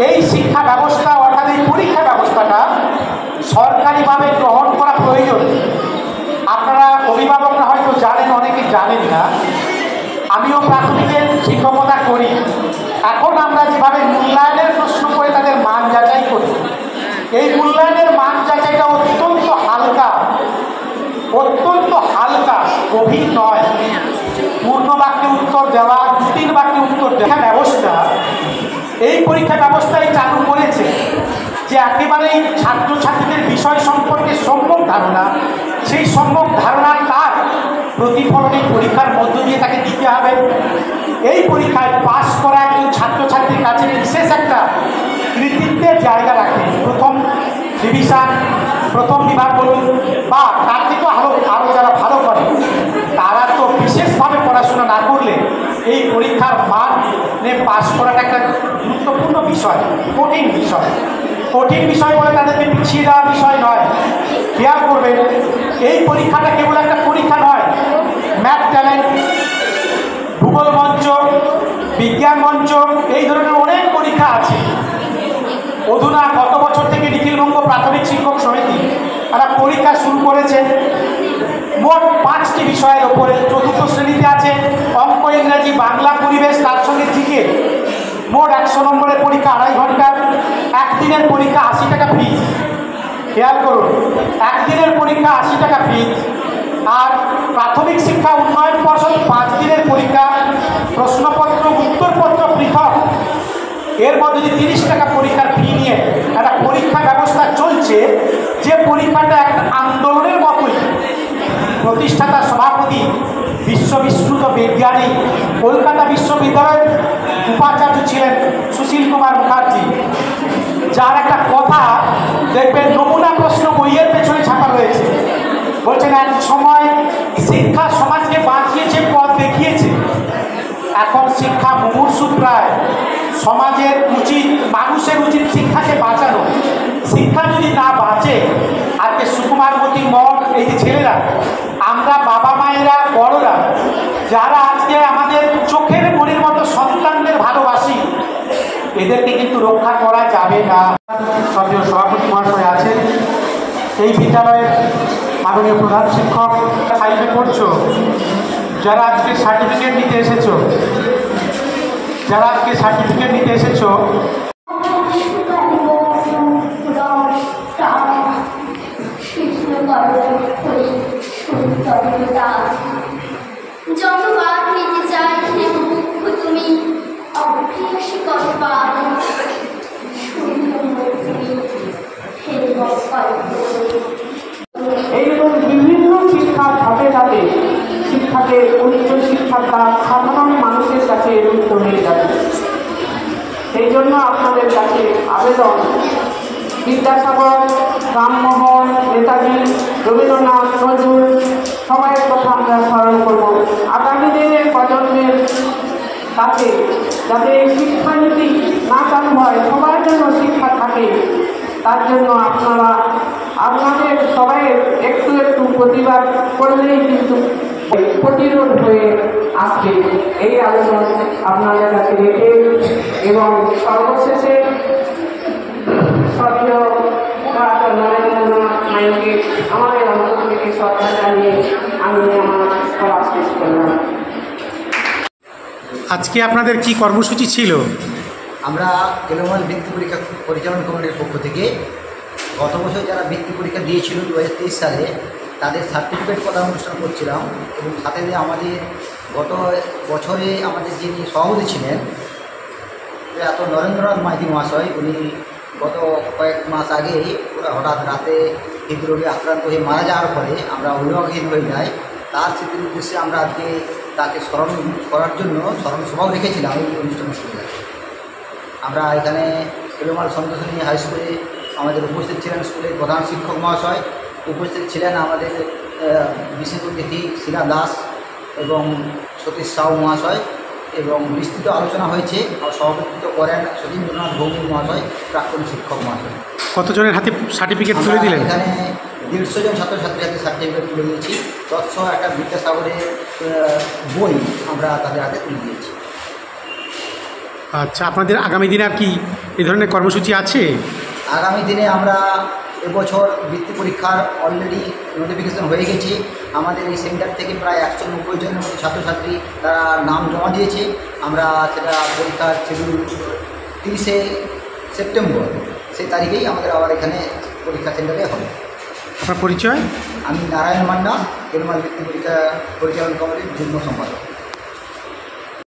এই শিক্ষা ব্যবস্থা অর্থাৎ এই পরীক্ষা ব্যবস্থাটা সরকারিভাবে গ্রহণ করা প্রয়োজন। আপনারা অভিভাবকরা হয়তো জানেন, অনেকে জানেন না। আমিও প্রাথমিকের শিক্ষকতা করি। এখন আমরা যেভাবে মূল্যায়নের প্রশ্ন করে তাদের মান যাচাই করি, এই মূল্যায়নের মান যাচাইটা অত্যন্ত হালকা, গভীর নয়। পূর্ণ বাক্যে উত্তর দেওয়া, 2-3 বাক্যে উত্তর দেওয়া ব্যবস্থা এই পরীক্ষা ব্যবস্থায় চালু করেছে যে একেবারেই ছাত্রছাত্রীদের বিষয় সম্পর্কে সম্যক ধারণা, সেই সম্যক ধারণা তার প্রতিফলন এই পরীক্ষার মধ্য দিয়ে তাকে দিতে হবে। এই পরীক্ষায় পাস করা একজন ছাত্রছাত্রীর কাছে বিশেষ একটা কৃতিত্বের জায়গা রাখে। প্রথম ডিভিশন, প্রথম বিভাগ বলুন, বা তার থেকেও আরও যারা ভালো করে তারা তো বিশেষভাবে পড়াশোনা না করলে এই পরীক্ষার মানে পাস করাটা একটা গুরুত্বপূর্ণ বিষয়, কঠিন বিষয় বলে তাদেরকে পিছিয়ে দেওয়ার বিষয় নয়। খেয়াল করবেন, এই পরীক্ষাটা কেবল একটা পরীক্ষা নয়। ম্যাথ ট্যালেন্ট, ভূগোল মঞ্চ, বিজ্ঞান মঞ্চ, এই ধরনের অনেক পরীক্ষা আছে। অধুনা গত বছর থেকে নিখিলবঙ্গ প্রাথমিক শিক্ষক সমিতি তারা পরীক্ষা শুরু করেছে মোট 5টি বিষয়ের ওপরে। চতুর্থ শ্রেণীতে আছে অঙ্ক, ইংরাজি, বাংলা, পরিবেশ, তার সঙ্গে জিকে। মোট 100 নম্বরের পরীক্ষা, 2.5 ঘন্টার। একদিনের পরীক্ষা 80 টাকা ফিস। খেয়াল করুন, একদিনের পরীক্ষা 80 টাকা ফিস। আর প্রাথমিক শিক্ষা উন্নয়ন পর্ষদ 5 দিনের পরীক্ষা, প্রশ্নপত্র, উত্তরপত্র পৃথক। এর মধ্যে 30 টাকা পরীক্ষার ফি নিয়ে একটা পরীক্ষা ব্যবস্থা চলছে, যে পরীক্ষাটা একটা আন্দোলনের মতোই। প্রতিষ্ঠাতা সভাপতি বিশ্ববিশ্রুত বিজ্ঞানী, কলকাতা বিশ্ববিদ্যালয়ের উপাচার্য ছিলেন সুশীল কুমার মুখার্জি, যার একটা কথা দেখবেন নমুনা প্রশ্ন বইয়ের পেছনে ছাপা রয়েছে। বলছেন, এক সময় শিক্ষা সমাজকে বাঁচিয়েছে, পথ দেখিয়েছে। এখন শিক্ষা মুমূর্ষু প্রায়। সমাজের উচিত, মানুষের উচিত শিক্ষাকে বাঁচানো। শিক্ষা যদি না বাঁচে, আজকে সুকুমারবতী মঠ, এই যে ছেলেরা, আমরা বাবা মায়েরা, বড়রা যারা আজকে আমাদের চোখের মনের মতো সন্তানদের ভালোবাসি, এদেরকে কিন্তু রক্ষা করা যাবে না। সদস্য সভাপতি মহাশয় আছেন, এই বিদ্যালয়ের মাননীয় প্রধান শিক্ষক, 5-এ পড়ছো, যারা আজকে সার্টিফিকেট নিতে এসেছো, যতবার পেতে চাই তুমি অভ্যাসী এইরকম বিভিন্ন শিক্ষার ধাপে ধাপে শিক্ষাকে উচ্চ শিক্ষার দ্বারা সাধারণ মানুষের কাছে এরূপ হয়ে যাবে। সেই জন্য আপনাদের কাছে আবেদন, বিদ্যাসাগর, রামমোহন, নেতাজি, রবীন্দ্রনাথ, নজরুল সবাইয়ের কথা আমরা স্মরণ করব। আগামী দিনের প্রজন্মের কাছে যাতে এই শিক্ষানীতি না চালু হয়, সবার জন্য শিক্ষা থাকে, তার জন্য আপনাদের সবাই একটু একটু প্রতিবাদ করলেই কিন্তু প্রতিরোধ হয়ে আসবে। এই আলোচনা আপনাদের কাছে রেখে এবং সর্বশেষে সদ্য নরেন্দ্রনাথ নাইকে আমাদের অন্তর থেকে শ্রদ্ধা জানিয়ে আমি আমার সভা শেষ করলাম। আজকে আপনাদের কি কর্মসূচি ছিল? আমরা এলোমেল বৃত্তি পরীক্ষা পরিচালনা কমিটির পক্ষ থেকে গত বছর যারা বৃত্তি পরীক্ষা দিয়েছিল 2023 সালে তাদের সার্টিফিকেট প্রদান অনুষ্ঠান করছিলাম, এবং সাথে আমাদের গত বছরে আমাদের যিনি সভাপতি ছিলেন এত নরেন্দ্রনাথ মাইতি মহাশয়, উনি গত কয়েক মাস আগে হঠাৎ রাতে হৃদরোগে আক্রান্ত হয়ে মারা যাওয়ার ফলে আমরা অভিভাবকহীন হয়ে যাই। তার স্মৃতির উদ্দেশ্যে আমরা আজকে তাকে স্মরণ করার জন্য স্মরণ সভাও রেখেছিলাম এই অনুষ্ঠানের সুবিধা। আমরা এখানে এলোমাল সন্তোষিনী হাই স্কুলে আমাদের উপস্থিত ছিলেন স্কুলের প্রধান শিক্ষক মহাশয়, উপস্থিত ছিলেন আমাদের বিশেষ অতিথি শিলা দাস এবং সতীশ সাউ মহাশয়, এবং বিস্তৃত আলোচনা হয়েছে। সভাপতিত্ব করেন সতীন্দ্রনাথ ভৌমিক মহাশয়, প্রাক্তন শিক্ষক মহাশয়। কতজনের হাতে সার্টিফিকেট তুলে দিলেন? এখানে 150 জন ছাত্রছাত্রীর হাতে সার্টিফিকেট তুলে দিয়েছি। তৎসহ একটা বিদ্যাসাগরের বই আমরা তাদের হাতে তুলে দিয়েছি। আচ্ছা, আপনাদের আগামী দিনে আর কি এই ধরনের কর্মসূচি আছে? আগামী দিনে আমরা এবছর বৃত্তি পরীক্ষার অলরেডি নোটিফিকেশন হয়ে গেছে। আমাদের এই সেন্টার থেকে প্রায় 190 জনের মতো ছাত্রছাত্রী তারা নাম জমা দিয়েছে। আমরা সেটা পরীক্ষার শিডিউল 30শে সেপ্টেম্বর সেই তারিখেই আমাদের আবার এখানে পরীক্ষা সেন্টারে হবে। আপনার পরিচয়? আমি নারায়ণ মান্না, এলমাল বৃত্তি পরীক্ষা পরিচালন কমিটির যুগ্ম সম্পাদক।